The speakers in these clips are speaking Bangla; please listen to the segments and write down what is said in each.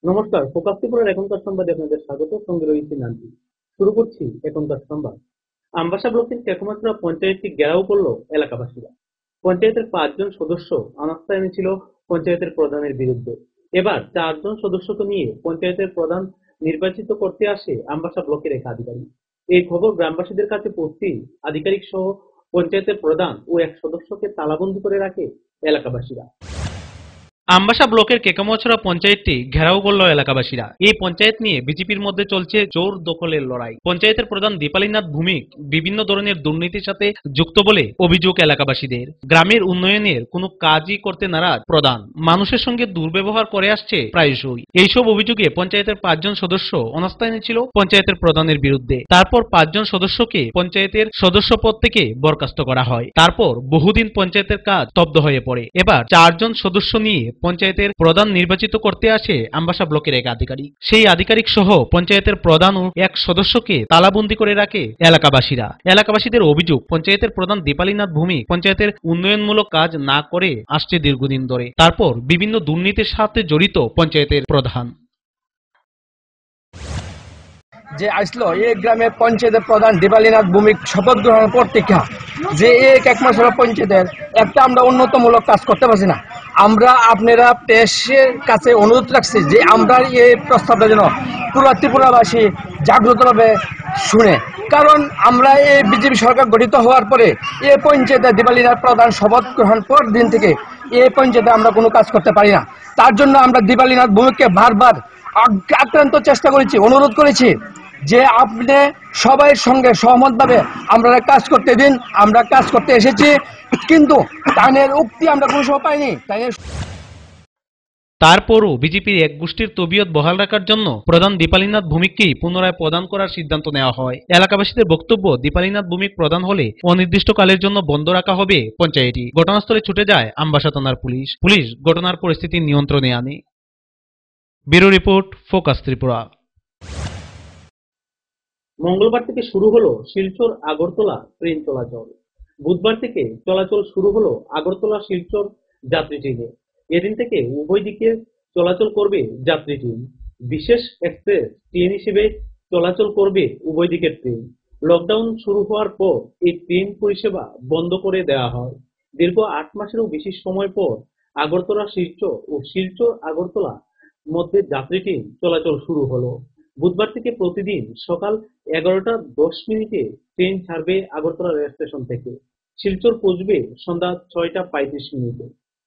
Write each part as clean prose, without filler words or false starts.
নমস্কার, ফোকাস ত্রিপুরার এখনকার সংবাদে আপনাদের স্বাগত। সঙ্গে রয়েছে নান্টি। শুরু করছি এখনকার সংবাদ। আমবাসা ব্লকের টেকমাত্রা পঞ্চায়েতটি ঘেরাও করল এলাকাবাসীরা। পঞ্চায়েতের ৫ জন সদস্য অনাস্থা এনেছিল পঞ্চায়েতের প্রধানের বিরুদ্ধে। এবার ৪ জন সদস্যকে নিয়ে পঞ্চায়েতের প্রধান নির্বাচিত করতে আসে আমবাসা ব্লকের এক আধিকারিক। এই খবর গ্রামবাসীদের কাছে পৌঁছতেই আধিকারিক সহ পঞ্চায়েতের প্রধান ও এক সদস্যকে তালাবন্দি করে রাখে এলাকাবাসীরা। আমবাসা ব্লকের কেকামছড়া পঞ্চায়েতটি ঘেরাও করল এলাকাবাসীরা। এই পঞ্চায়েত নিয়ে বিজেপির মধ্যে চলছে জোর দখলের লড়াই। পঞ্চায়েতের প্রধান দীপালীনাথ ভৌমিক বিভিন্ন ধরনের দুর্নীতির সাথে যুক্ত বলে অভিযোগ এলাকাবাসীদের। গ্রামের উন্নয়নের কোনো কাজই করতে নারাজ প্রধান, মানুষের সঙ্গে দুর্ব্যবহার করে আসছে প্রায়শই। এইসব অভিযোগে পঞ্চায়েতের ৫ জন সদস্য অনাস্থা এনেছিল পঞ্চায়েতের প্রধানের বিরুদ্ধে। তারপর ৫ জন সদস্যকে পঞ্চায়েতের সদস্য পদ থেকে বরখাস্ত করা হয়। তারপর বহুদিন পঞ্চায়েতের কাজ স্তব্ধ হয়ে পড়ে। এবার ৪ জন সদস্য নিয়ে পঞ্চায়েতের প্রধান নির্বাচিত করতে আসে আমবাসা ব্লকের এক আধিকারিক। সেই আধিকারিক সহ পঞ্চায়েতের প্রধান ও এক সদস্যকে তালাবন্দি করে রাখে এলাকাবাসীরা। এলাকাবাসীদের অভিযোগ, পঞ্চায়েতের প্রধান দীপালীনাথ ভৌমিক পঞ্চায়েতের উন্নয়নমূলক কাজ না করে আসছে দীর্ঘদিন ধরে। তারপর বিভিন্ন দুর্নীতির সাথে জড়িত পঞ্চায়েতের প্রধান। যে আসলো এই গ্রামের পঞ্চায়েতের প্রধান দীপালীনাথ ভৌমিক শপথ গ্রহণের পর থেকে যে এই একমাসের পঞ্চায়েতের একটা আমরা উন্নতমূলক কাজ করতে পারছি না। আমরা আপনারা প্রেসের কাছে অনুরোধ রাখছি যে আমরা এই প্রস্তাবটা যেন পুরো ত্রিপুরাবাসী জাগ্রতভাবে শুনে, কারণ আমরা এই বিজেপি সরকার গঠিত হওয়ার পরে এই পঞ্চায়েতে দীপালীনাথ প্রধান শপথ গ্রহণ পর দিন থেকে এই পঞ্চায়েতে আমরা কোনো কাজ করতে পারি না। তার জন্য আমরা দীপালীনাথ ভৌমিককে বারবার আক্রান্ত চেষ্টা করেছি, অনুরোধ করেছি যে আপনি সবাই সঙ্গে সহমতভাবে আমরা কাজ করতে দিন। আমরা কাজ করতে এসেছি, কিন্তু তাদের উক্তি আমরা কোনো সময় পাইনি। তারপরও বিজেপির এক গোষ্ঠীর তবিয়ত বহাল রাখার জন্য প্রধান দীপালীনাথ ভৌমিককেই পুনরায় প্রদান করার সিদ্ধান্ত নেওয়া হয়। এলাকাবাসীদের বক্তব্য, দীপালীনাথ ভৌমিক প্রধান হলে অনির্দিষ্টকালের জন্য বন্ধ রাখা হবে পঞ্চায়েতটি। ঘটনাস্থলে ছুটে যায় আমবাসা থানার পুলিশ ঘটনার পরিস্থিতি নিয়ন্ত্রণে আনে। Bureau report, focus Tripura. মঙ্গলবার থেকে শুরু হলো শিলচর আগরতলা ট্রেন চলাচল। বুধবার থেকে চলাচল শুরু হলো আগরতলা শিলচর যাত্রী ট্রেনে। এদিন থেকে উভয় দিকে চলাচল করবে যাত্রী ট্রেন। বিশেষ এক্সপ্রেস ট্রেন হিসেবে চলাচল করবে উভয় দিকের ট্রেন। লকডাউন শুরু হওয়ার পর এই ট্রেন পরিষেবা বন্ধ করে দেওয়া হয়। দীর্ঘ ৮ মাসেরও বেশি সময় পর আগরতলা শিলচর ও শিলচর আগরতলা মধ্যে যাত্রী ট্রেন চলাচল শুরু হলো। বুধবার থেকে প্রতিদিন সকাল ১১টা ১০ মিনিটে ট্রেন ছাড়বে আগরতলা রেল স্টেশন থেকে। শিলচর পৌঁছবে সন্ধ্যা ৬টা ৩৫ মিনিটে।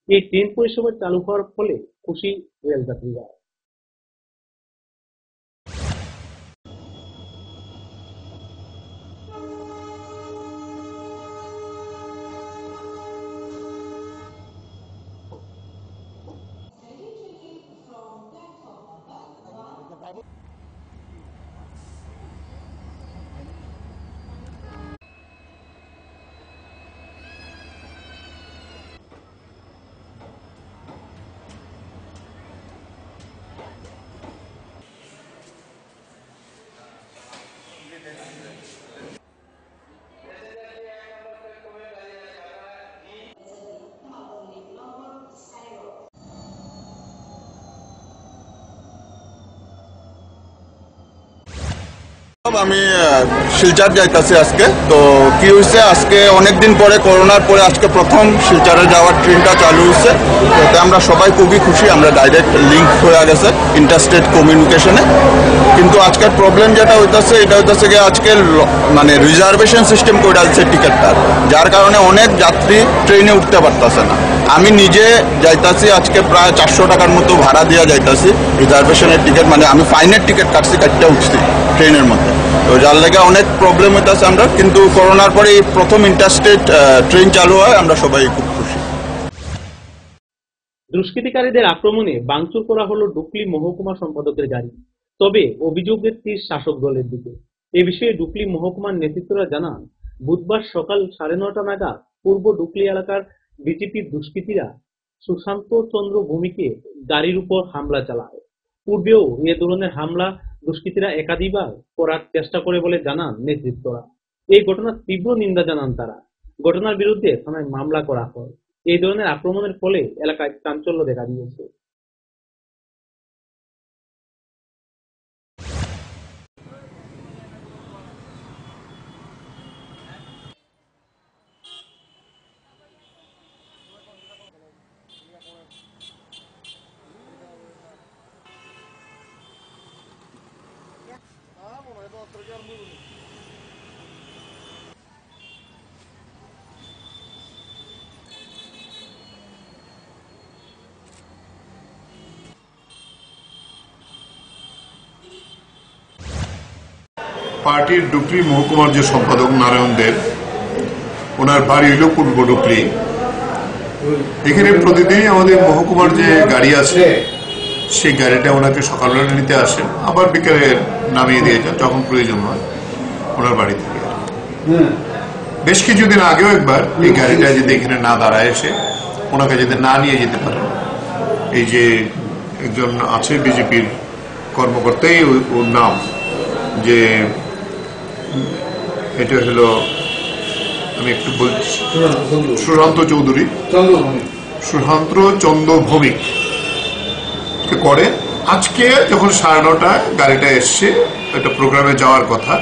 এই ট্রেন পরিষেবা চালু হওয়ার ফলে খুশি রেলযাত্রীরা। আমি শিলচর যাইতেছি আজকে। তো কি হয়েছে, আজকে অনেকদিন পরে করোনার পরে আজকে প্রথম শিলচরে যাওয়ার ট্রেনটা চালু হয়েছে। এতে আমরা সবাই খুবই খুশি। আমরা ডাইরেক্ট লিঙ্ক হয়ে গেছে ইন্টারস্টেট কমিউনিকেশনে। কিন্তু আজকের প্রবলেম যেটা হইতেছে, এটা হইতেছে গিয়ে আজকে মানে রিজার্ভেশন সিস্টেম করে আছে টিকিটটার, যার কারণে অনেক যাত্রী ট্রেনে উঠতে পারতেছে না। আমি নিজে যাইতাছি, আজকে প্রায় ৪০০ টাকার মতো ভাড়া দিয়ে যাইতাছি রিজার্ভেশনের টিকিট, মানে আমি ফাইনের টিকিট কাটছি, কাটতে উঠছি ট্রেনের মধ্যে। তো যার লেগে অনেক প্রবলেম হইতেছে আমরা, কিন্তু করোনার পরে এই প্রথম ইন্টারস্টেট ট্রেন চালু হয়, আমরা সবাই খুব খুশি। দুষ্কৃতিকারীদের আক্রমণে ভাঙচুর করা হলো ডুকলি মহকুমা সম্পাদকের গাড়ি। তবে অভিযোগের তীর শাসক দলের দিকে। এ বিষয়ে ডুকলি মহকুমার নেতৃত্বরা জানান, বুধবার সকাল ৯:৩০ নাগাদ পূর্ব ডুকলি এলাকার বিজেপির দুষ্কৃতীরা সুশান্ত চন্দ্র ভৌমিকে গাড়ির উপর হামলা চালায়। পূর্বেও এ ধরনের হামলা দুষ্কৃতীরা একাধিকবার করার চেষ্টা করে বলে জানান নেতৃত্বরা। এই ঘটনার তীব্র নিন্দা জানান তারা। ঘটনার বিরুদ্ধে থানায় মামলা করা হয়। এই ধরনের আক্রমণের ফলে এলাকায় চাঞ্চল্য দেখা দিয়েছে। পার্টির ডুকরি মহকুমার যে সম্পাদক নারায়ণ দেব, ওনার বাড়ি হইল পূর্ব ডুকরি। এখানে প্রতিদিনই আমাদের মহকুমার যে গাড়ি আছে সেই গাড়িটা ওনাকে সকালবেলা নিতে আসেন, আবার বিকেলে নামিয়ে দিয়ে যান যখন প্রয়োজন হয় ওনার বাড়ি থেকে। বেশ কিছুদিন আগেও একবার এই গাড়িটা যদি এখানে না দাঁড়ায় এসে ওনাকে যদি না নিয়ে যেতে পারেন, এই যে একজন আছে বিজেপির কর্মকর্তাই ওর নাম, যে এটা হলো আমি একটু বলছি সুশান্ত চৌধুরী, সুশান্ত চন্দ্র ভৌমিক করে। আজকে যখন 9:30 গাড়িটা এসছে, একটা প্রোগ্রামে যাওয়ার কথা,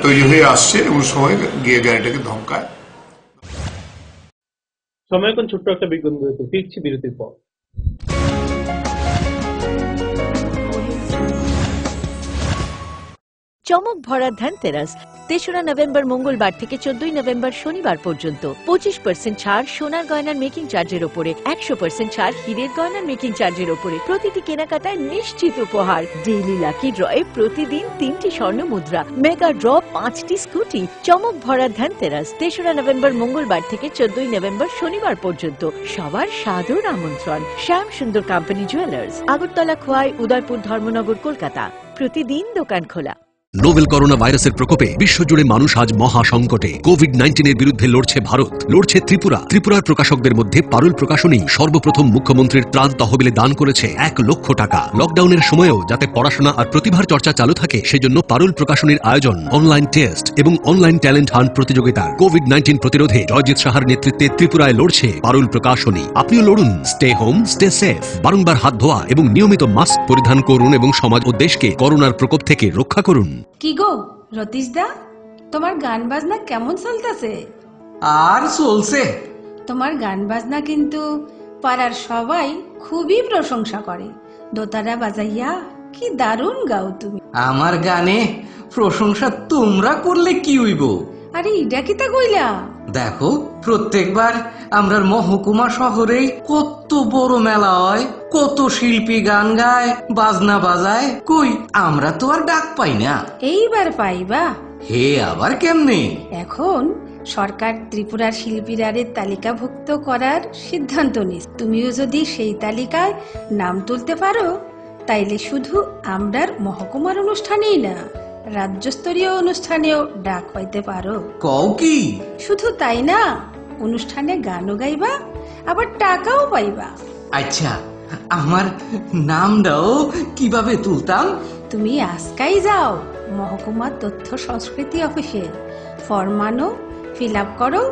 তৈরি হয়ে আসছে, এমন সময় গিয়ে গাড়িটাকে ধমকায়। সময় এখন ছোট্ট একটা বিজ্ঞাপন বিরতি, ফিরছি বিরতির পর। চমক ভরা ধনতেরাস 3রা নভেম্বর মঙ্গলবার থেকে 14ই নভেম্বর শনিবার পর্যন্ত 25% ছাড় সোনার গয়নার মেকিং চার্জের উপরে, 100% ছাড় হীরের গয়নার মেকিং চার্জের উপরে। প্রতিটি কেনাকাটায় নিশ্চিত উপহার। ডেইলি লাকি ড্রয়ে প্রতিদিন 3টি স্বর্ণ মুদ্রা, মেগা ড্র 5টি স্কুটি। চমক ভরা ধনতেরাস 3রা নভেম্বর মঙ্গলবার থেকে 14ই নভেম্বর শনিবার পর্যন্ত। সবার সাদর আমন্ত্রণ। শ্যাম সুন্দর কোম্পানি জুয়েলার্স, আগরতলা, খোয়াই, উদয়পুর, ধর্মনগর, কলকাতা। প্রতিদিন দোকান খোলা। নোভেল করোনা ভাইরাসের প্রকোপে বিশ্বজুড়ে মানুষ আজ মহা সংকটে। কোভিড-19 এর বিরুদ্ধে লড়ছে ভারত, লড়ছে ত্রিপুরা। ত্রিপুরার প্রকাশকদের মধ্যে পারুল প্রকাশনী সর্বপ্রথম মুখ্যমন্ত্রীর ত্রাণ তহবিলে দান করেছে 1 লক্ষ টাকা। লকডাউনের সময়েও যাতে পড়াশোনা আর প্রতিভার চর্চা চালু থাকে, সেজন্য পারুল প্রকাশনীর আয়োজন অনলাইন টেস্ট এবং অনলাইন ট্যালেন্ট হান্ট প্রতিযোগিতা। কোভিড-19 প্রতিরোধে জয়জিৎ সাহার নেতৃত্বে ত্রিপুরায় লড়ছে পারুল প্রকাশনী। আপনিও লড়ুন। Stay home, stay safe. বারংবার হাত ধোয়া এবং নিয়মিত মাস্ক পরিধান করুন এবং সমাজ ও দেশকে করোনার প্রকোপ থেকে রক্ষা করুন। কি গো রতীশ দা, তোমার গান বাজনা কেমন চলতেছে? আর চলছে। তোমার গান বাজনা কিন্তু পাড়ার সবাই খুবই প্রশংসা করে। দোতারা বাজাইয়া কি দারুণ গাও তুমি। আমার গানে প্রশংসা তোমরা করলে কি হইব? আরে ইডা কি তা কইলা? দেখো, প্রত্যেকবার আমরার মহকুমা শহরে কত বড় মেলা হয়, কত শিল্পী গান গায়, বাজনা বাজায়। কই আমরা তো আর ডাক পাই না। এইবার পাইবা। হে আবার কেমনে? এখন সরকার ত্রিপুরার শিল্পীরারে তালিকাভুক্ত করার সিদ্ধান্ত নিয়েছে। তুমিও যদি সেই তালিকায় নাম তুলতে পারো, তাইলে শুধু আমরার মহকুমার অনুষ্ঠানেই না, রাজ্যস্তরীয় অনুষ্ঠানেও ডাক পাইতে পারো। কও কি? শুধু তাই না, অনুষ্ঠানে গানও গাইবা, আবার টাকাও পাইবা। আচ্ছা, আমার নামটাও কিভাবে তুলতাম? তুমি আজকাই যাও মহকুমা তথ্য সংস্কৃতি অফিসে, ফর্ম আনো, ফিল আপ করো,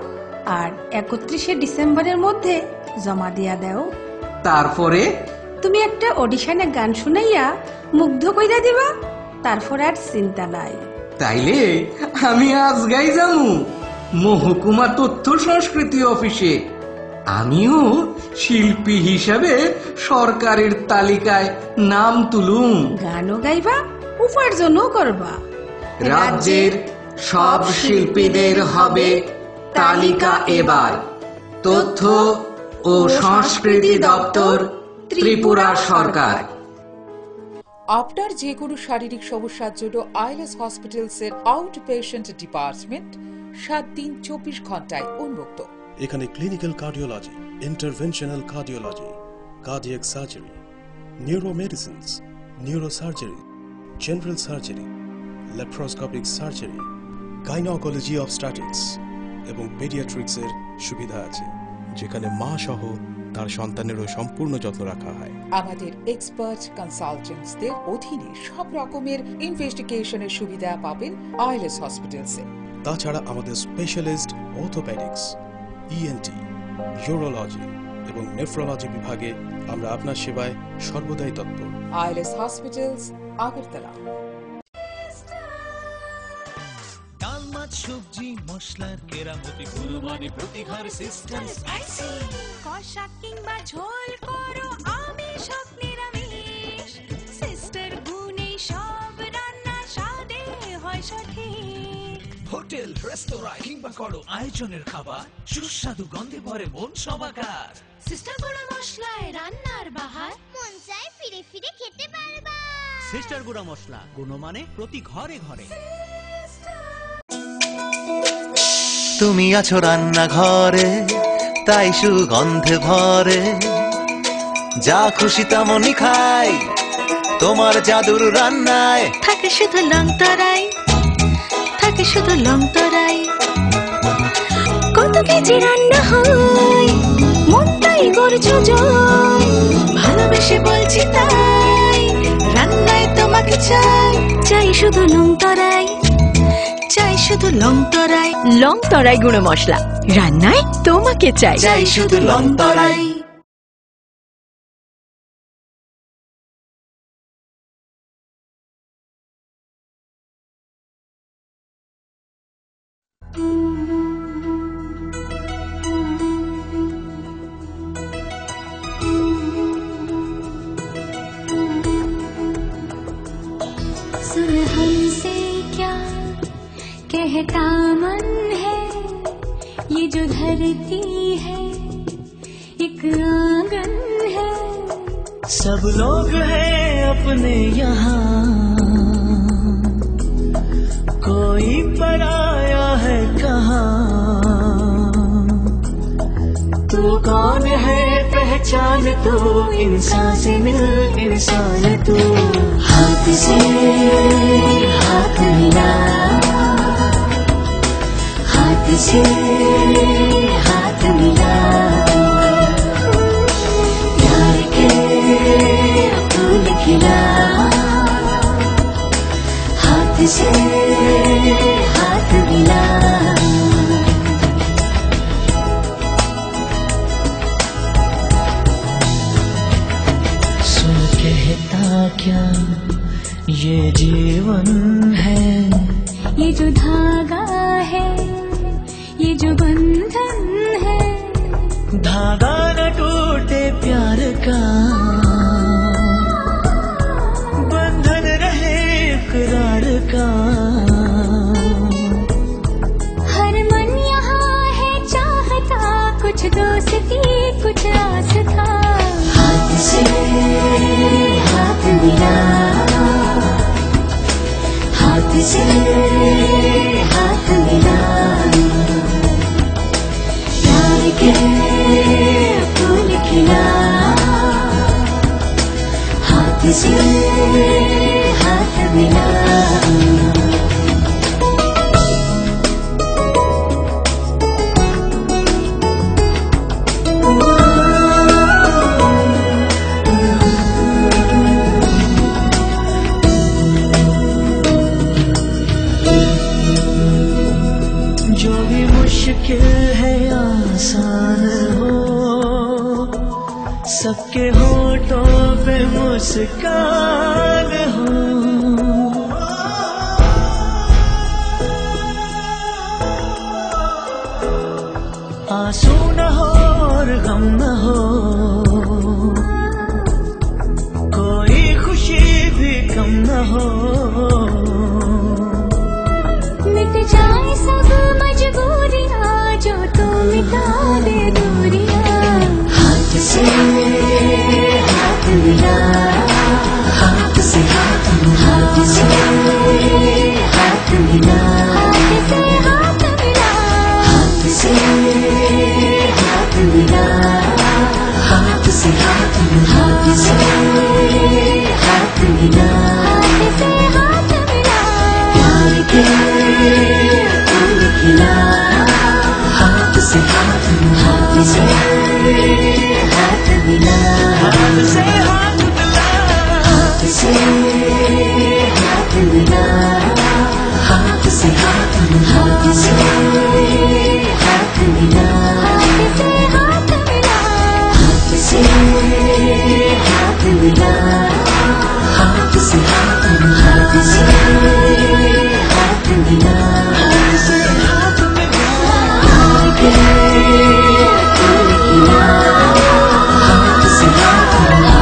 আর 31শে ডিসেম্বরের মধ্যে জমা দিয়া দাও। তারপরে তুমি একটা অডিশনে গান শুনাইয়া মুগ্ধ কইরা দিবা, তারপর আর চিন্তা নাই। তাইলে আমি আজ গাই যামু মহকুমা তথ্য সংস্কৃতি অফিসে। আমিও শিল্পী হিসাবে সরকারের তালিকায় নাম তুলুম। গানও গাইবা, উপার্জনও করবা। রাজ্যের সব শিল্পীদের হবে তালিকা এবার। তথ্য ও সংস্কৃতি দপ্তর, ত্রিপুরা সরকার। আপনার যে কোনো শারীরিক সমস্যার জন্য আইএলএস হসপিটালস এর আউট পেশেন্ট ডিপার্টমেন্ট 7 দিন 24 ঘন্টায় উন্মুক্ত। এখানে clinical cardiology, interventional cardiology, cardiac surgery, neuromedicines, neurosurgery, general surgery, laparoscopic surgery, gynaecology obstetrics এবং পেডিয়াট্রিক্সের সুবিধা আছে, যেখানে মা সহ তার সন্তানেরও সম্পূর্ণ যত্ন রাখা হয়। আমাদের এক্সপার্ট কনসালটেন্টসদের অধীনে সব রকমের ইনভেস্টিগেশনের সুবিধা পাবেন আইএলএস হসপিটালসে। তাছাড়া আমাদের স্পেশালিস্ট অর্থোপেডিক্স, ইএনটি, ইউরোলজি এবং নেফ্রোলজি বিভাগে আমরা আপনার সেবায় সর্বদাই তৎপর। ILS hospitals, Agartala. ডাল, মাছ, সবজি, মশলার কেরামতি, গুণমানে প্রতিঘার সিস্টেম, স্পাইসি কষা কিংবা ঝোল করো আমিষ হোক নিরামিষ, সিস্টার গুণে সব রান্না স্বাদে হয় সঠিক। হোটেল হোটেল রেস্তোরাঁ কিংবা করো আয়োজনের খাবার সুস্বাদু গন্ধে ভরে মন সবাকার। সিস্টার গুঁড়া মশলায় রান্নার বাহার মন চায় ফিরে ফিরে খেতে পারবা। সিস্টার গুঁড়া মশলা গুণমানে প্রতি ঘরে ঘরে। তুমি আছো রান্নাঘরে তাই সুগন্ধে ভরে, যা খুশি তেমনই খাই তোমার জাদুর রান্নায়। থাকে শুধু লং তরাই, থাকে শুধু লং তরাই। কত কেজি রান্না হয় মনটাই গড়ছ জয়, ভালোবেসে বলছি তাই রান্নায় তোমাকে চাই। চাই শুধু লং তরাই, চাই শুধু লং তরাই। লং তরাই গুঁড়ো মশলা, রান্নায় তোমাকে চাই। চাই শুধু লং তরাই। सुन हमसे क्या कहता मन है, ये जो धरती है एक आंगन है। सब लोग हैं अपने यहाँ, कोई पराया है कहाँ। तू कौन है पहचान तू, इंसान से मिल इंसान तू। हाथ से हाथ मिला, हाथ से हाथ मिला। प्यार के फूल खिला, हाथ से हाथ मिला। सुन कहता क्या ये जीवन है, ये जो धागा है ये जो बंधन है। धागा न टूटे प्यार का, बंधन रहे इकरार का। हर मन यहाँ है चाहता, कुछ दोस्ती कुछ आस था। हाथ से हाथ मिला, हाथ से हाथ मिला। प्यार के फूल खिला, हाथ से हाथ मिला। जो भी मुश्किल है आसान हो, सबके होठों पे मुस्कान हो। आंसू न हो और गम न हो, कोई खुशी भी कम न हो। मिट जाए सब मजबूरियाँ, जो तू मिटा दे दूरियाँ। हाथ से हाथ मिला, हाथ से हाथ मिला, हाथ से हाथ मिला, हाथ से हाथ मिला, हाथ से हाथ मिला, हाथ से हाथ मिला, हाथ से हाथ मिला। प्यार के फूल खिला, हाथ से हाथ मिला, हाथ से हाथ मिला, हाथ से हाथ मिला, हाथ से हाथ मिला, हाथ से हाथ मिला, हाथ से हाथ मिला, हाथ से हाथ मिला, हाथ से हाथ मिला, हाथ से हाथ मिला, हाथ से हाथ मिला। प्यार के फूल खिला, हाथ से हाथ मिला,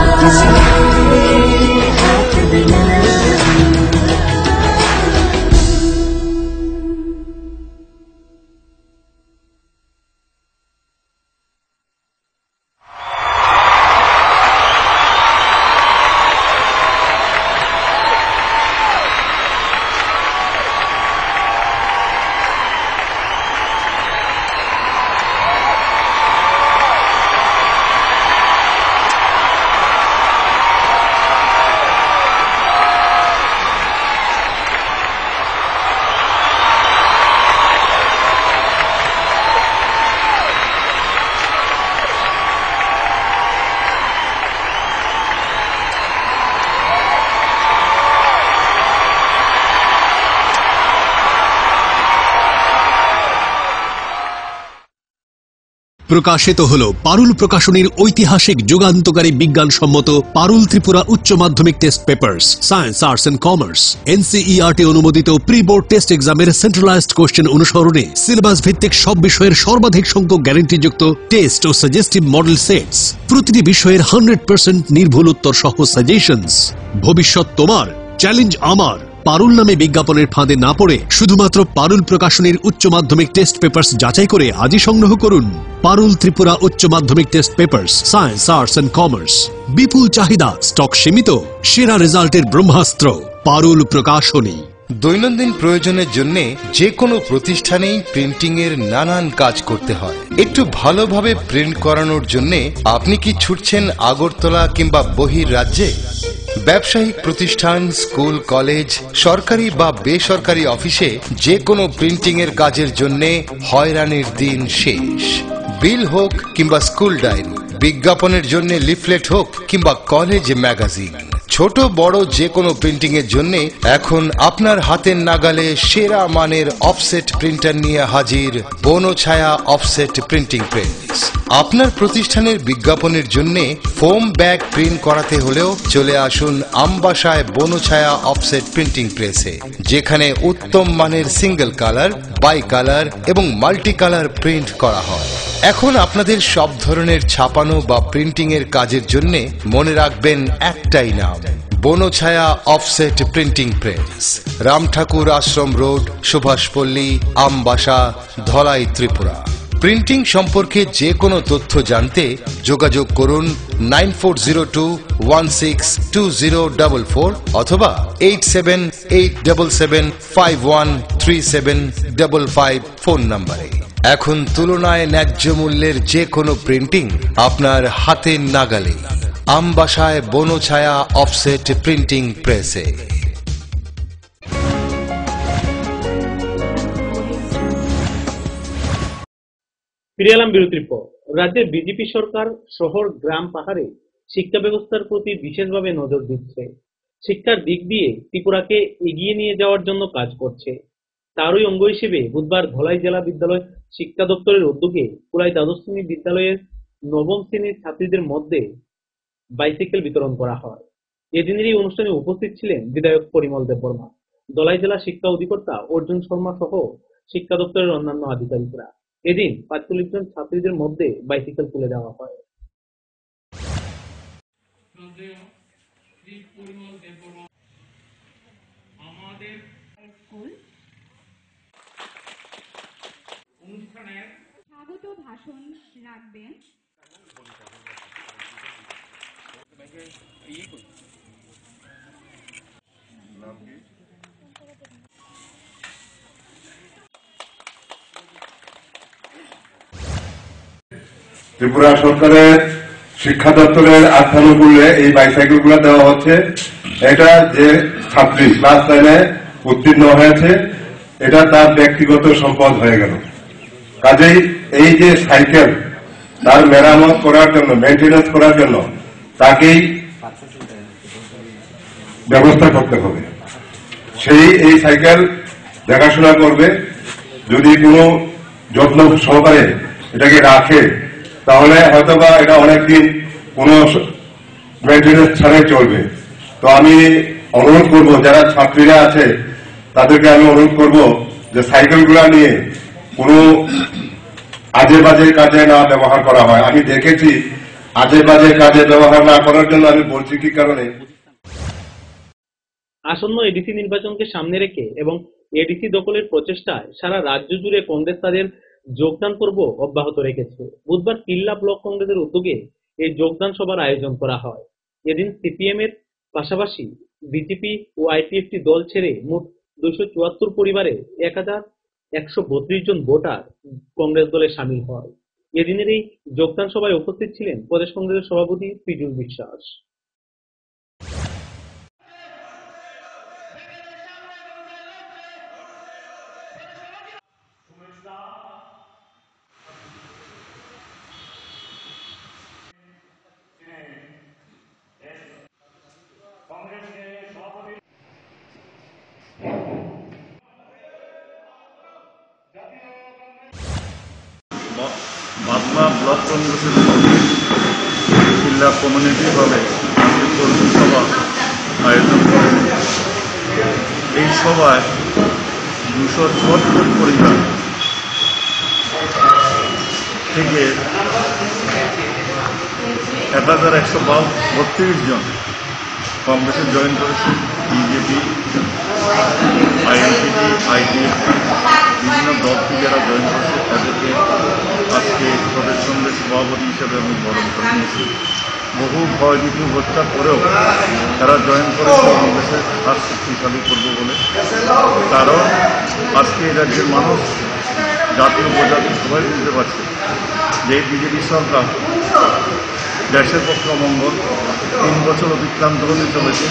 প্রকাশিত হল পারুল প্রকাশনীর ঐতিহাসিক যুগান্তকারী বিজ্ঞানসম্মত পারুল ত্রিপুরা উচ্চ মাধ্যমিক test papers science arts and commerce NCERT অনুমোদিত প্রি বোর্ড টেস্ট এক্সামের সেন্ট্রালাইজড কোশ্চেন অনুসরণে সিলেবাস ভিত্তিক সব বিষয়ের সর্বাধিক সংখ্যক গ্যারান্টিযুক্ত টেস্ট ও সাজেস্টিভ মডেল সেটস, প্রতিটি বিষয়ের 100% নির্ভুল উত্তর সহ সাজেশনস। ভবিষ্যৎ তোমার, চ্যালেঞ্জ আমার। পারুল নামে বিজ্ঞাপনের ফাঁদে না পড়ে শুধুমাত্র পারুল প্রকাশনীর উচ্চ মাধ্যমিক টেস্ট পেপার্স যাচাই করে আজই সংগ্রহ করুন। পারুল ত্রিপুরা উচ্চ মাধ্যমিক test papers science arts and commerce. বিপুল চাহিদা, স্টক সীমিত, সেরা রেজাল্টের ব্রহ্মাস্ত্র পারুল প্রকাশনী। দৈনন্দিন প্রয়োজনের জন্য যে কোনো প্রতিষ্ঠানেই প্রিন্টিং এর নানান কাজ করতে হয়। একটু ভালোভাবে প্রিন্ট করানোর জন্য আপনি কি ছুটছেন আগরতলা কিংবা বহির রাজ্যে? ব্যবসায়িক প্রতিষ্ঠান, স্কুল, কলেজ, সরকারি বা বেসরকারি অফিসে যে কোনো প্রিন্টিং এর কাজের জন্য হয়রানির দিন শেষ। বিল হোক কিংবা স্কুল ডায়েরি, বিজ্ঞাপনের জন্য লিফলেট হোক কিংবা কলেজ ম্যাগাজিন, ছোট বড় যে কোনো প্রিন্টিং এর জন্য এখন আপনার হাতের নাগালে সেরা মানের অফসেট প্রিন্টার নিয়ে হাজির বনছায়া অফসেট প্রিন্টিং প্রেস। আপনার প্রতিষ্ঠানের বিজ্ঞাপনের জন্য ফোম ব্যাগ প্রিন্ট করাতে হলেও চলে আসুন আমবাসায় বনছায়া অফসেট প্রিন্টিং প্রেসে, যেখানে উত্তম মানের সিঙ্গেল কালার, বাই কালার এবং মাল্টি কালার প্রিন্ট করা হয়। এখন আপনাদের সব ধরনের ছাপানো বা প্রিন্টিং এর কাজের জন্য মনে রাখবেন একটাই নাম, Banchhaya offset printing press, Ramthakur Ashram road, Subhashpalli, Ambassa, Dhalai, Tripura. Printing সম্পর্কে যে কোনো তথ্য জানতে যোগাযোগ করুন 9402162044 অথবা 8787751375 ফোন নম্বরে। এখন তুলনায় ন্যায্য মূল্যের যে কোনো প্রিন্টিং আপনার হাতের নাগালে, আমবাসায় বনছায়া অফসেট প্রিন্টিং প্রেসে। ফিরে এলাম বিরতির পর। রাজ্যের বিজেপি সরকার শহর, গ্রাম, পাহাড়ে শিক্ষা ব্যবস্থার প্রতি বিশেষভাবে নজর দিচ্ছে। শিক্ষার দিক দিয়ে ত্রিপুরাকে এগিয়ে নিয়ে যাওয়ার জন্য কাজ করছে। তারই অঙ্গ হিসেবে বুধবার ধলাই জেলা বিদ্যালয় শিক্ষা দপ্তরের উদ্যোগে কুলাই দ্বাদশ শ্রেণী বিদ্যালয়ের নবম শ্রেণীর ছাত্রীদের মধ্যে বাইসাইকেল বিতরণ করা হয়। এদিনের এই অনুষ্ঠানে উপস্থিত ছিলেন বিধায়ক পরিমল দেববর্মা, ধলাই জেলা শিক্ষা অধিকর্তা অর্জুন শর্মা সহ শিক্ষা দপ্তরের অন্যান্য আধিকারিকরা। এদিন ৪৫ জন ছাত্রীদের মধ্যে বাইসাইকেল তুলে দেওয়া হয়। আমাদের স্কুল অনুষ্ঠানের স্বাগত ভাষণ রাখবেন ত্রিপুরা সরকারের শিক্ষা দপ্তরের আর্থানুকূল্যে এই বাইসাইকেল গুলো দেওয়া হচ্ছে। এটা যে ছাত্রী ক্লাস 9-এ উত্তীর্ণ হয়েছে, এটা তার ব্যক্তিগত সম্পদ হয়ে গেল। কাজেই এই যে সাইকেল, তার মেরামত করার জন্য, মেইনটেনেন্স করার জন্য তাকেই ব্যবস্থা করতে হবে। সেই এই সাইকেল দেখাশোনা করবে। যদি কোনো যত্ন সহকারে এটাকে রাখে তাহলে হয়তোবা এটা অনেকদিন কোনো মেইনটেনেন্স ছাড়াই চলবে। তো আমি অনুরোধ করব, যারা ছাত্রীরা আছে তাদেরকে আমি অনুরোধ করব যে সাইকেলগুলা নিয়ে কোনো আজে বাজে কাজে না ব্যবহার করা হয়। আমি দেখেছি আজে বাজে কাজে ব্যবহার না করার জন্য আমি বলছি কি কারণে। আসন্ন এডিসি নির্বাচনকে সামনে রেখে এবং এডিসি দখলের প্রচেষ্টায় সারা রাজ্য জুড়ে কংগ্রেস তাদের যোগদান পর্ব অব্যাহত রেখেছে। বুধবার কিল্লা ব্লক কংগ্রেসের উদ্যোগে এই যোগদান সভার আয়োজন করা হয়। এদিন সিপিএম এর পাশাপাশি বিজেপি ও আইপিএফটি দল ছেড়ে মোট 274 পরিবারে 1132 জন ভোটার কংগ্রেস দলে সামিল হয়। এদিনের এই যোগদান সভায় উপস্থিত ছিলেন প্রদেশ কংগ্রেসের সভাপতি পিজুল বিশ্বাস। বাদমা ব্লক কংগ্রেসের জিল্লা কমিউনিটিভাবে আজকে কর্মী সভা আয়োজন করে। এই সভায় 274 পরিবার থেকে 1132 জন কংগ্রেসে জয়েন করেছে। বিজেপি, আইএনপিটি, আইডিএফ বিভিন্ন দল থেকে যারা জয়েন করেছে তাদেরকে আজকে প্রদেশ কংগ্রেস সভাপতি হিসেবে আমি বরণ করে নিয়েছি। বহু ভয়ভীতি হত্যার পরেও তারা জয়েন করেছে কংগ্রেসের হাত শক্তিশালী করবে বলে। কারণ আজকে এই রাজ্যের মানুষ, জাতীয় উপজাতি সবাই বুঝতে পারছে যে বিজেপি সরকার দেশের পক্ষে অমঙ্গল, 3 বছর অতিক্রান্ত হতে চলেছে।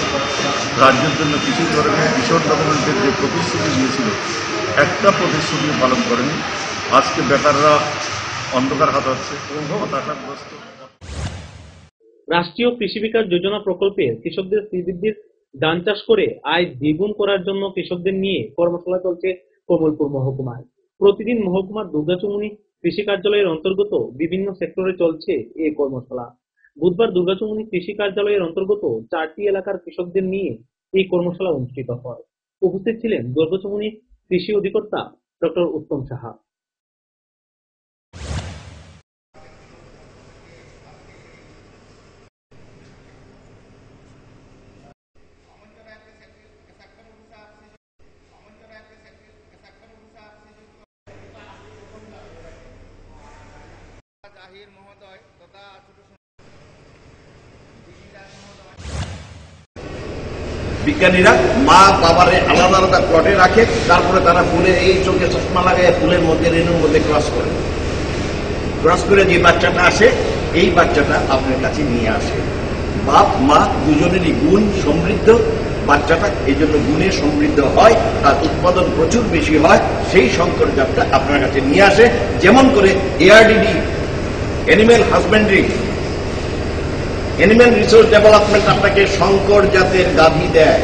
রাজ্যের জন্য কিছু ধরনের কিশোর ডকুমেন্টের যে প্রতিশ্রুতি দিয়েছিল, একটা প্রতিশ্রুতি পালন করেনি। আজকে বেকাররা অন্ধকার হাতাচ্ছে, হতাশাগ্রস্ত। রাষ্ট্রীয় কৃষি বিকাশ যোজনা প্রকল্পে কৃষকদের শ্রীবৃদ্ধির ধান চাষ করে আয় দ্বিগুণ করার জন্য কৃষকদের নিয়ে কর্মশালা চলছে কমলপুর মহকুমায়। প্রতিদিন মহকুমার দুর্গাচুমুনি কৃষি কার্যালয়ের অন্তর্গত বিভিন্ন সেক্টরে চলছে এই কর্মশালা। বুধবার দুর্গাচুমুনি কৃষি কার্যালয়ের অন্তর্গত 4টি এলাকার কৃষকদের নিয়ে এই কর্মশালা অনুষ্ঠিত হয়। উপস্থিত ছিলেন দুর্গাচুমুনি কৃষি অধিকর্তা ডক্টর উত্তম সাহা। বিজ্ঞানীরা মা বাবারে আলাদা আলাদা প্লটে রাখে, তারপরে তারা ফুলের এই চোখে চশমা লাগায় ফুলের মধ্যে রেণুর মধ্যে ক্রস করে যে বাচ্চাটা আসে, এই বাচ্চাটা আপনার কাছে নিয়ে আসে। বাপ মা দুজনেরই গুণ সমৃদ্ধ বাচ্চাটা, এই জন্য গুণে সমৃদ্ধ হয়, তার উৎপাদন প্রচুর বেশি হয়। সেই শঙ্কর জাতটা আপনার কাছে নিয়ে আসে। যেমন করে ARDD animal husbandry, animal resource development আপনাকে শঙ্কর জাতের গাভী দেয়,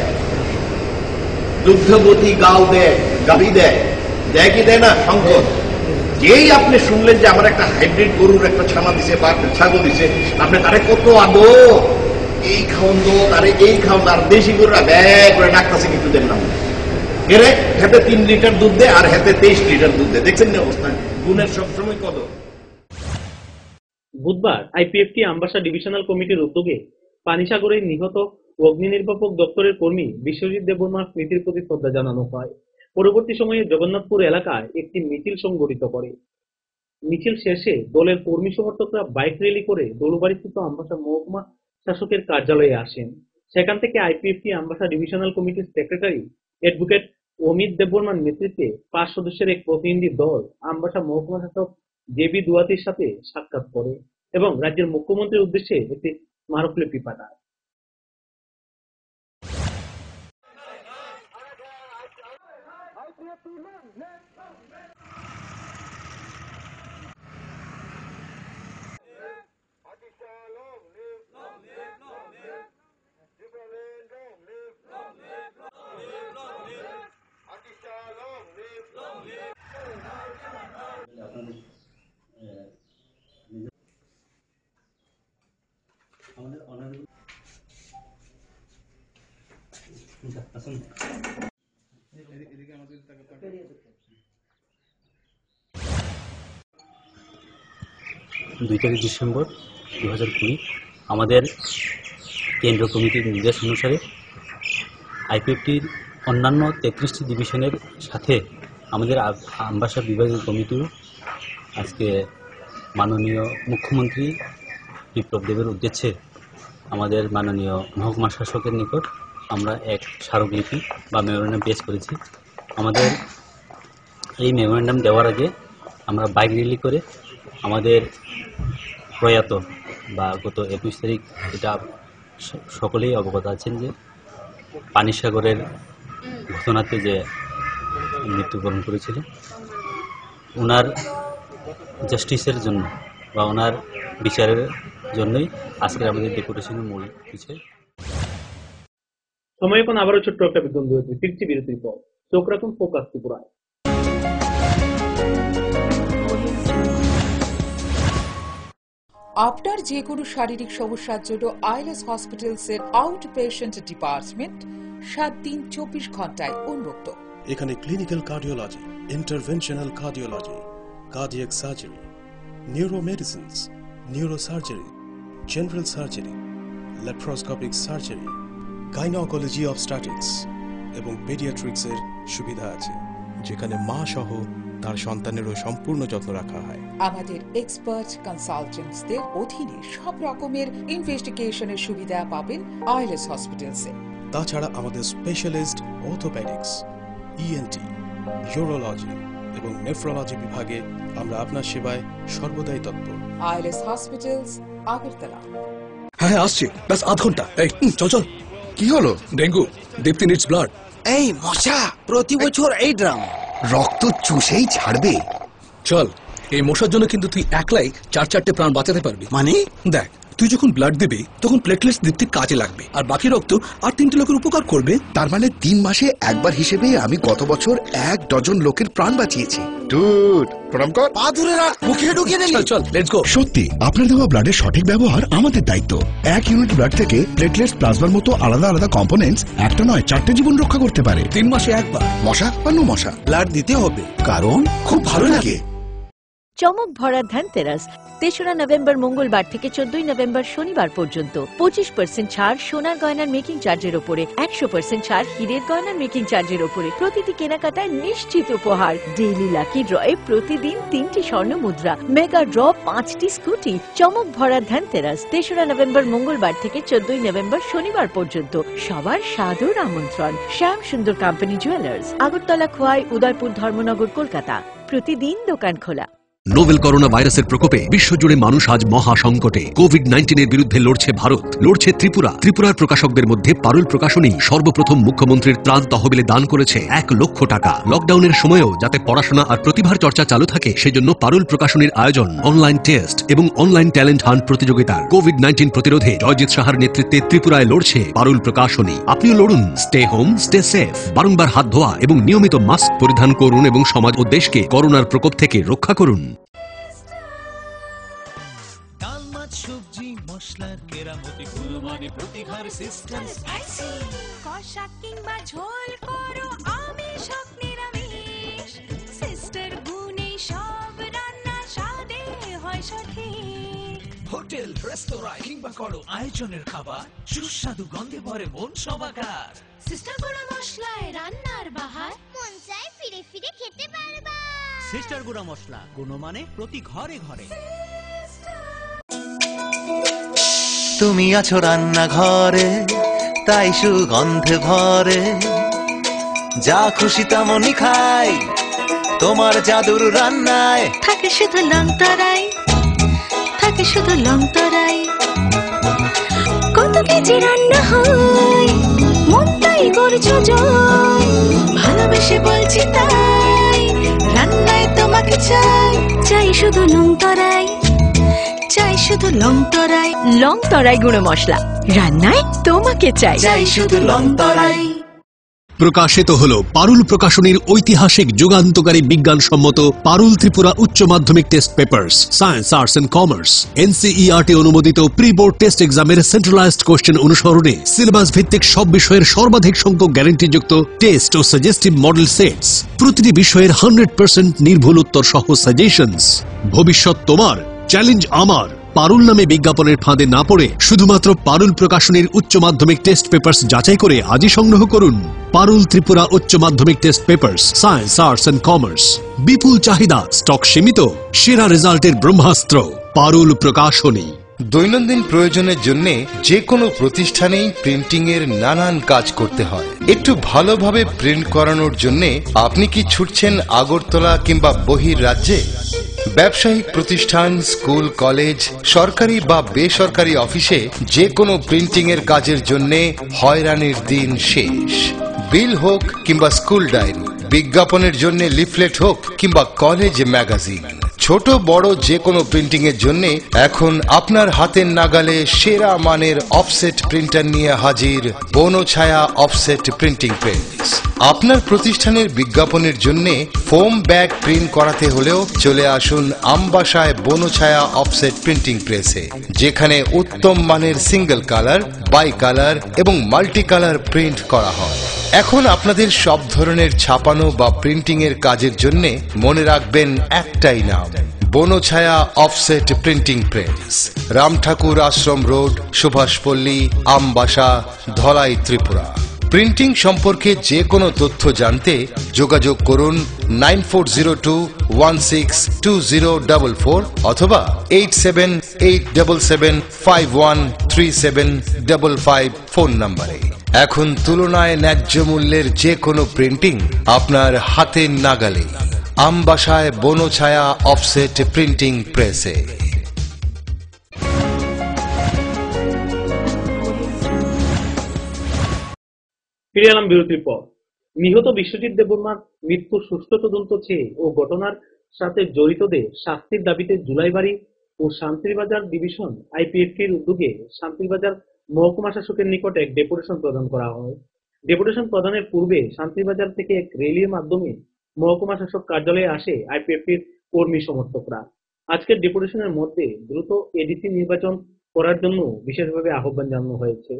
দুগ্ধবতী গাও দেয়, গাভী দেয় কি দেয় না শঙ্কর। যেই আপনি শুনলেন যে আমার একটা হাইব্রিড গরুর একটা ছানা দিছে বা ছাগল দিছে, আপনি তারে কত আদর, এই খাওন দো, তারে এই খাওন। আর দেশি গরুরা ব্যাগ করে ডাকতেছে কিছু দেন না, এরে হেতে 3 লিটার দুধ দেয় আর হেতে 23 লিটার দুধ দেয়। দেখছেন না অবস্থা, গুণের সবসময় কত। বুধবার আইপিএফটি আমবাসা ডিভিশনাল কমিটির উদ্যোগে পানিসাগরে নিহত অগ্নি নির্বাপক দপ্তরের কর্মী বিশ্বজিৎ দেববর্মার স্মৃতির প্রতি শ্রদ্ধা জানানো হয়। পরবর্তী সময়ে জগন্নাথপুর এলাকায় একটি মিছিল সংগঠিত করে। মিছিল শেষে দলের কর্মী সমর্থকরা বাইক র্যালি করে দলুবাড়িস্থিত আমবাসা মহকুমা শাসকের কার্যালয়ে আসেন। সেখান থেকে আইপিএফটি আমবাসা ডিভিশনাল কমিটির সেক্রেটারি অ্যাডভোকেট অমিত দেববর্মার নেতৃত্বে 5 সদস্যের এক প্রতিনিধি দল আমবাসা মহকুমা শাসক জেবি দুয়াতির সাথে সাক্ষাৎ করে এবং রাজ্যের মুখ্যমন্ত্রীর উদ্দেশ্যে একটি স্মারকলিপি পাঠায়। ডিসেম্বর 2020 আমাদের কেন্দ্র কমিটির নির্দেশ অনুসারে আইপিএফটির অন্যান্য 33টি ডিভিশনের সাথে আমাদের আমবাসা বিভাগীয় কমিটিও আজকে মাননীয় মুখ্যমন্ত্রী বিপ্লব দেবের উদ্দেশ্যে আমাদের মাননীয় মহকুমা শাসকের নিকট আমরা এক স্মারকলিপি বা মেমোরেন্ডাম পেশ করেছি। আমাদের এই মেমোরেন্ডাম দেওয়ার আগে আমরা বাইক র্যালি করে আমাদের প্রয়াত বা গত 21 তারিখ, এটা সকলেই অবগত আছেন যে পানিসাগরের ঘটনাতে যে মৃত্যুবরণ করেছিল, ওনার জাস্টিসের জন্য বা ওনার বিচারের জন্যই আজকে আমাদের ডেপুটেশনের মূল বিষয়। সময় এখন আবারও ছোট্ট একটা বিজ্ঞপ্তি হচ্ছে, ফিরছি বিরতির পর। চোখ রাখুন ফোকাস ত্রিপুরায়। আপনার যে কোনো শারীরিক সমস্যার জন্য আইলেস হসপিটালসের আউট পেশেন্ট ডিপার্টমেন্ট 7 দিন 24 ঘন্টায় উন্মুক্ত। এখানে clinical cardiology, interventional cardiology, cardiac surgery, neuromedicines, neurosurgery, general surgery, laparoscopic surgery, gynaecology obstetrics এবং পেডিয়াট্রিক্সের সুবিধা আছে, যেখানে মা সহ তার সন্তানেরও সম্পূর্ণ যত্ন রাখা হয়। আমাদের এক্সপার্ট কনসালটেন্টসদের অধীনে সব রকমের ইনভেস্টিগেশনের সুবিধা পাবেন আইলেস হসপিটালসে। তাছাড়া আমাদের স্পেশালিস্ট অর্থোপেডিক্স, ইএনটি, ইউরোলজি এবং নেফ্রোলজি বিভাগে আমরা আপনার সেবায় সর্বদাই তৎপর। আইলেস হসপিটালস, আগরতলা। হ্যাঁ আসছে, ব্যাস আধ ঘন্টা। এই চল চল। কি হলো? ডেঙ্গু, দীপ্তি নিডস ব্লাড। এই মশা, প্রতি বছর এই ড্রাম রক্ত চুষেই ছাড়বে। চল, এই মশার জন্য কিন্তু তুই একলাই 4-4টে প্রাণ বাঁচাতে পারবি। মানে দেখ, তুই যখন ব্লাড দিবি তখন প্লেটলেটস দীপ্তির কাজে লাগবে, আর বাকি রক্ত আর 3টে লোকের উপকার করবে। তার মানে 3 মাসে একবার হিসেবে আমি গত বছর 1 ডজন লোকের প্রাণ বাঁচিয়েছি। প্রণাম কর। পা ধরে রাখ, মুখে ঢুকিয়ে দিলি। চল চল, লেটস গো। সত্যি, আপনার দেওয়া ব্লাডের সঠিক ব্যবহার আমাদের দায়িত্ব। 1 ইউনিট ব্লাড থেকে প্লেটলেটস, প্লাজমার মতো আলাদা আলাদা কম্পোনেন্টস একটা নয় 4টে জীবন রক্ষা করতে পারে। 3 মাসে একবার। মশা বা নো মশা, ব্লাড দিতে হবে, কারণ খুব ভালো লাগে। চমক ভরা ধানতেরাস 3রা নভেম্বর মঙ্গলবার থেকে 14ই নভেম্বর শনিবার পর্যন্ত 25% ছাড় সোনার গয়নার মেকিং চার্জের ওপরে, 100% ছাড় হীরের গয়নার মেকিং চার্জের ওপরে, প্রতিটি কেনাকাটায় নিশ্চিত উপহার, ডেইলি লাকি ড্রয়ে প্রতিদিন 3টি স্বর্ণ মুদ্রা, মেগা ড্র 5টি স্কুটি। চমক ভরা ধানতেরাস 3রা নভেম্বর মঙ্গলবার থেকে 14ই নভেম্বর শনিবার পর্যন্ত। সবার সাদর আমন্ত্রণ। শ্যাম সুন্দর কোম্পানি জুয়েলার্স, আগরতলা, খোয়াই, উদয়পুর, ধর্মনগর, কলকাতা। প্রতিদিন দোকান খোলা। নোভেল করোনা ভাইরাসের প্রকোপে বিশ্বজুড়ে মানুষ আজ মহা সংকটে। কোভিড-19 বিরুদ্ধে লড়ছে ভারত, লড়ছে ত্রিপুরা। ত্রিপুরার প্রকাশকদের মধ্যে পারুল প্রকাশনী সর্বপ্রথম মুখ্যমন্ত্রীর ত্রাণ তহবিলে দান করেছে 1 লক্ষ টাকা। লকডাউনের সময়েও যাতে পড়াশোনা আর প্রতিভার চর্চা চালু থাকে, সেজন্য পারুল প্রকাশনীর আয়োজন অনলাইন টেস্ট এবং অনলাইন ট্যালেন্ট হান্ট প্রতিযোগিতার। কোভিড-19 প্রতিরোধে জয়জিৎ সাহার নেতৃত্বে ত্রিপুরায় লড়ছে পারুল প্রকাশনী। আপনিও লড়ুন। Stay home, stay safe. বারংবার হাত ধোয়া এবং নিয়মিত মাস্ক পরিধান করুন এবং সমাজ ও দেশকে করোনার প্রকোপ থেকে রক্ষা করুন। সবজি মশলার কেরামতি গুণমানে প্রতিঘর সিস্টেম স্পাইসি, কষা কিংবা ঝোল করো আমিষ হোক নিরামিষ, সিস্টার গুণে সব রান্না স্বাদে হয় সঠিক। হোটেল, রেস্তোরাঁ কিংবা করো আয়োজনের খাবার, সুস্বাদু গন্ধে ভরে মন সবাকার। সিস্টার গুঁড়া মশলায় রান্নার বাহার, মন চাই ফিরে ফিরে খেতে পারবা। সিস্টার গুঁড়া মশলা, গুণমানে প্রতি ঘরে ঘরে। তুমি আছো রান্নাঘরে, তাই সুগন্ধে ভরে, যা খুশি তেমনই খাই, তোমার জাদুর রান্নায় থাকে শুধু লং তরাই, থাকে শুধু লং তরাই। কত কেজি রান্না হয়, মনটাই করছো জয়, ভালোবেসে বলছি তাই, রান্নায় তোমাকে চাই, চাই শুধু লং তরাই, চাই শুধু লং তরাই। লং তরাই গুঁড়ো মশলা, রান্নায় তোমাকে চাই, চাই শুধু লং তরাই। প্রকাশিত হলো পারুল প্রকাশনীর ঐতিহাসিক যুগান্তকারী বিজ্ঞানসম্মত পারুল ত্রিপুরা উচ্চ মাধ্যমিক test papers, science, arts and commerce, NCERT অনুমোদিত প্রি বোর্ড টেস্ট এক্সামের সেন্ট্রালাইজড কোশ্চেন অনুসরণে সিলেবাস ভিত্তিক সব বিষয়ের সর্বাধিক সংখ্যক গ্যারান্টিযুক্ত টেস্ট ও সাজেস্টিভ মডেল সেটস, প্রতিটি বিষয়ের 100% নির্ভুল উত্তর সহ সাজেশনস। ভবিষ্যৎ তোমার, চ্যালেঞ্জ আমার। পারুল নামে বিজ্ঞাপনের ফাঁদে না পড়ে শুধুমাত্র পারুল প্রকাশনীর উচ্চ মাধ্যমিক টেস্ট পেপার্স যাচাই করে আজই সংগ্রহ করুন। পারুল ত্রিপুরা উচ্চ মাধ্যমিক test papers, science, arts and commerce. বিপুল চাহিদা, স্টক সীমিত, সেরা রেজাল্টের ব্রহ্মাস্ত্র পারুল প্রকাশনী। দৈনন্দিন প্রয়োজনের জন্য যে কোনো প্রতিষ্ঠানেই প্রিন্টিং এর নানান কাজ করতে হয়। একটু ভালোভাবে প্রিন্ট করানোর জন্য আপনি কি ছুটছেন আগরতলা কিংবা বহির রাজ্যে? ব্যবসায়িক প্রতিষ্ঠান, স্কুল, কলেজ, সরকারি বা বেসরকারি অফিসে যে কোনো প্রিন্টিং এর কাজের জন্য হয়রানির দিন শেষ। বিল হোক কিংবা স্কুল ডায়েরি, বিজ্ঞাপনের জন্য লিফলেট হোক কিংবা কলেজ ম্যাগাজিন, ছোট বড় যে কোনো প্রিন্টিং এর জন্য এখন আপনার হাতের নাগালে সেরা মানের অফসেট প্রিন্টার নিয়ে হাজির বনছায়া অফসেট প্রিন্টিং প্রেস। আপনার প্রতিষ্ঠানের বিজ্ঞাপনের জন্য ফোম ব্যাগ প্রিন্ট করাতে হলেও চলে আসুন আমবাসায় বনছায়া অফসেট প্রিন্টিং প্রেসে, যেখানে উত্তম মানের সিঙ্গেল কালার, বাই কালার এবং মাল্টি কালার প্রিন্ট করা হয়। এখন আপনাদের সব ধরনের ছাপানো বা প্রিন্টিং এর কাজের জন্য মনে রাখবেন একটাই নাম, Banchhaya offset printing press, Ramthakur Ashram road, Subhashpalli, Ambassa, Dhalai, Tripura. Printing সম্পর্কে যে কোনো তথ্য জানতে যোগাযোগ করুন 9402162044 অথবা 8787751375 ফোন নম্বরে। এখন তুলনায় ন্যায্য মূল্যের যে কোনো প্রিন্টিং আপনার হাতের নাগালে, আমবাসায় বনছায়া অফসেট প্রিন্টিং প্রেসে। ফিরে এলাম বিরতির পর। নিহত বিশ্বজিৎ দেববর্মার মৃত্যুর সুষ্ঠু তদন্ত চেয়ে ও ঘটনার সাথে জড়িতদের শাস্তির দাবিতে জুলাইবাড়ি ও শান্তিরবাজার ডিভিশন আইপিএফটির উদ্যোগে শান্তিরবাজার মহকুমা শাসকের নিকট এক ডেপুটেশন প্রদান করা হয়। ডেপুটেশন প্রদানের পূর্বে শান্তিরবাজার থেকে এক র্যালির মাধ্যমে মহকুমা শাসক কার্যালয়ে আসে আইপিএফটির কর্মী সমর্থকরা। আজকের ডেপুটেশনের মধ্যে দ্রুত এডিসি নির্বাচন করার জন্য বিশেষভাবে আহ্বান জানানো হয়েছে।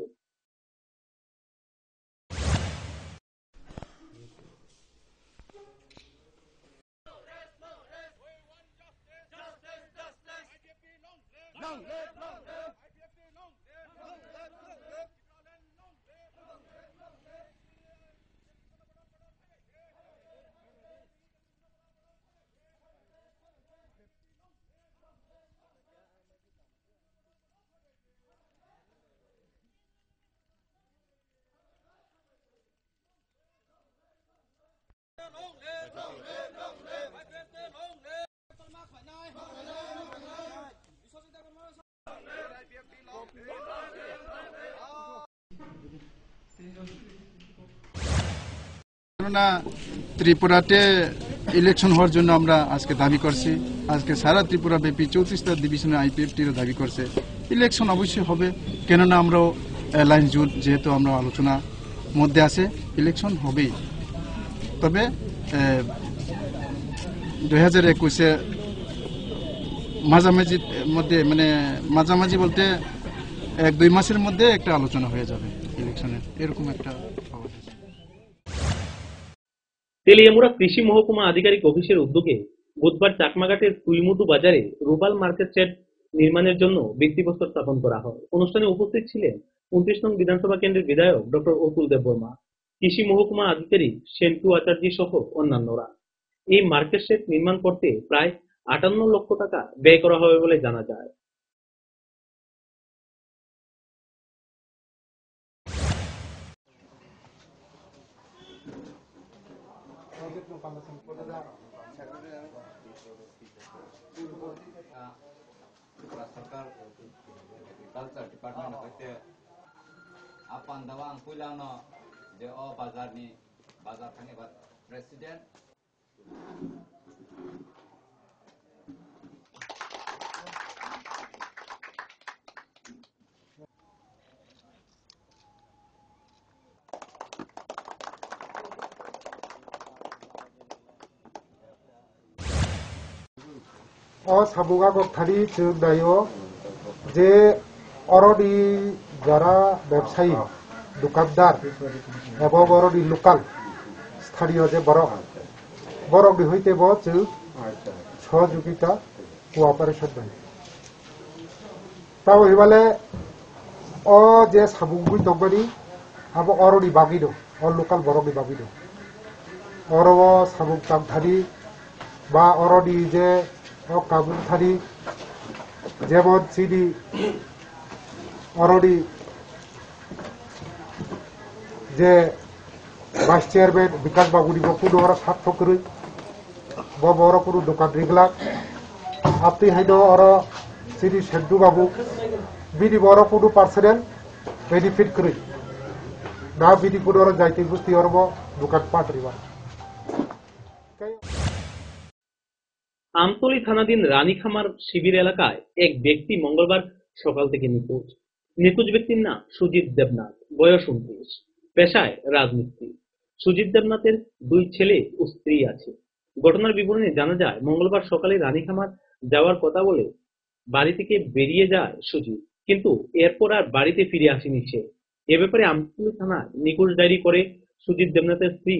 কেননা ত্রিপুরাতে ইলেকশন হওয়ার জন্য আমরা আজকে দাবি করছি। আজকে সারা ত্রিপুরা ব্যাপী 34টা ডিভিশনে আইপিএফটির দাবি করছে ইলেকশন অবশ্যই হবে, কেননা আমরাও অ্যালায়েন্স জোট যেহেতু আমরা আলোচনা মধ্যে আছে, ইলেকশন হবেই। তবে 2021-এ মাঝামাঝির মধ্যে, মানে মাঝামাঝি বলতে 1-2 মাসের মধ্যে একটা আলোচনা হয়ে যাবে ইলেকশনের, এরকম একটা খবর আছে। তেলিয়ামুড়া কৃষি মহকুমা আধিকারিক অফিসের উদ্যোগে বুধবার চাকমাঘাটের তুইমুটু বাজারে রুবাল মার্কেট শেড নির্মাণের জন্য ভিত্তিপ্রস্তর স্থাপন করা হয়। অনুষ্ঠানে উপস্থিত ছিলেন 29 নং বিধানসভা কেন্দ্রের বিধায়ক ডক্টর অতুল দেববর্মা, কৃষি মহকুমা আধিকারিক সেন্টু আচার্য সহ অন্যান্যরা। এই মার্কেট শেড নির্মাণ করতে প্রায় 58 লক্ষ টাকা ব্যয় করা হবে বলে জানা যায়। কালচার ডিপার্টমেন্ট হইতে আপান দাওয়াং পুইলানো যে ও বাজারনি বাজার থাকি প্রেসিডেন্ট সাবুগা গথারি চুক দায়ো যে অরডি যারা ব্যবসায়ী দোকানদার এবং অরডি লোকাল স্থানীয় যে বরক হইতে চুক সহযোগিতা কোঅপারেশন দেয় তাও এবারে অ যে সাবুগুই দগনি আবো অরডি বাগিদ অ লোকাল বরকডি বাগিদ অর সাবুক কামথারি বা অরডি যে কাবুথারি যেমন চিনি অরডি যে ভাইস চেয়ারম্যান বিকাশ বাবুনি কোনো ওরা স্বার্থ করে বড় কোনো দোকান রেগলাক আপনি হাইন ওর চিনি সেন্টু বাবু বিনি বড় কোনো পার্সোনাল বেনিফিট করে না বিনি কোনো ওরা যাইতে বুঝতে ওর দোকান পাট রিবা আমতলী থানাধীন রানীখামার শিবির এলাকায় এক ব্যক্তি মঙ্গলবার সকাল থেকে নিখোঁজ। নিখোঁজ ব্যক্তির নাম সুজিত দেবনাথ, বয়স 29, পেশায় রাজমিস্ত্রি। সুজিত দেবনাথের 2 ছেলে ও স্ত্রী আছে। ঘটনার বিবরণে জানা যায়, মঙ্গলবার সকালে রানীখামার যাওয়ার কথা বলে বাড়ি থেকে বেরিয়ে যায় সুজিত, কিন্তু এরপর আর বাড়িতে ফিরে আসেনি সে। এ ব্যাপারে আমতলী থানায় নিখোঁজ ডায়েরি করে সুজিত দেবনাথের স্ত্রী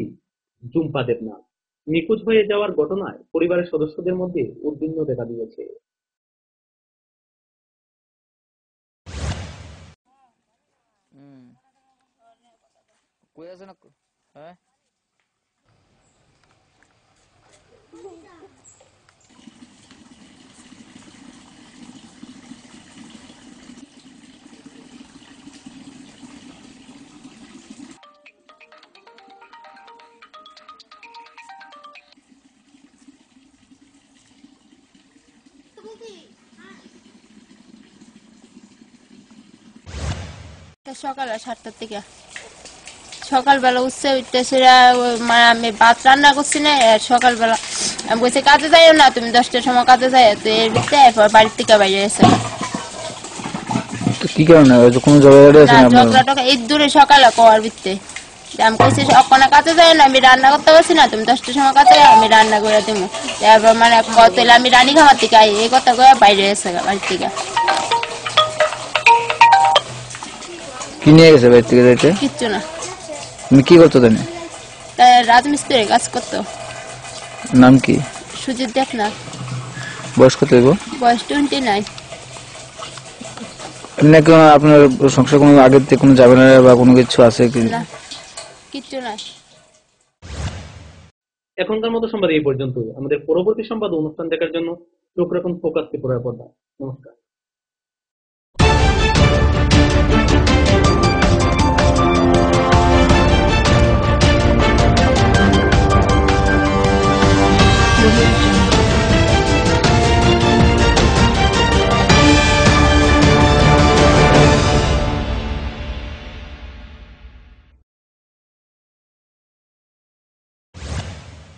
জুম্পা দেবনাথ। নিখোঁজ হয়ে যাওয়ার ঘটনায় পরিবারের সদস্যদের মধ্যে উদ্বিগ্ন দেখা দিয়েছে। সকাল 7টার থেকে সকালবেলা উঠছে, মানে আমি ভাত রান্না করছি না, সকালবেলা আমি বলছি কাজে যাইও না, তুমি 10টার সময় কাজে যাই, তো এর ভিতরে এরপর বাড়ির থেকে বাইরে এসে কি কারণে কোনো ঝগড়া এই দূরে সকালে কোয়ার ভিতরে আমি কইছি অকনা কাজে যাই না, আমি রান্না করতে পারছি না, তুমি 10টার সময় কাজে আমি রান্না করে দিব, এরপর মানে কত আমি রানীখামার থেকে আই এই কথা কয়ে বাইরে এসে বাড়ির থেকে। কি নিয়ে গেছে বাড়ি থেকে যাইতে? কিচ্ছু না। তুমি কি করতো জানি? রাজমিস্ত্রি কাজ করতো। নাম কি? সুজিত দেবনাথ। বয়স কত? বয়স 29। নাকি আপনার সংসার কোনো আগের থেকে কোনো যাবে না বা কোনো কিছু আছে কি? না, কিচ্ছু না। এখনকার মতো সংবাদ এই পর্যন্ত। আমাদের পরবর্তী সংবাদ অনুষ্ঠান দেখার জন্য চোখ রাখুন ফোকাস ত্রিপুরার পর্দায়। নমস্কার।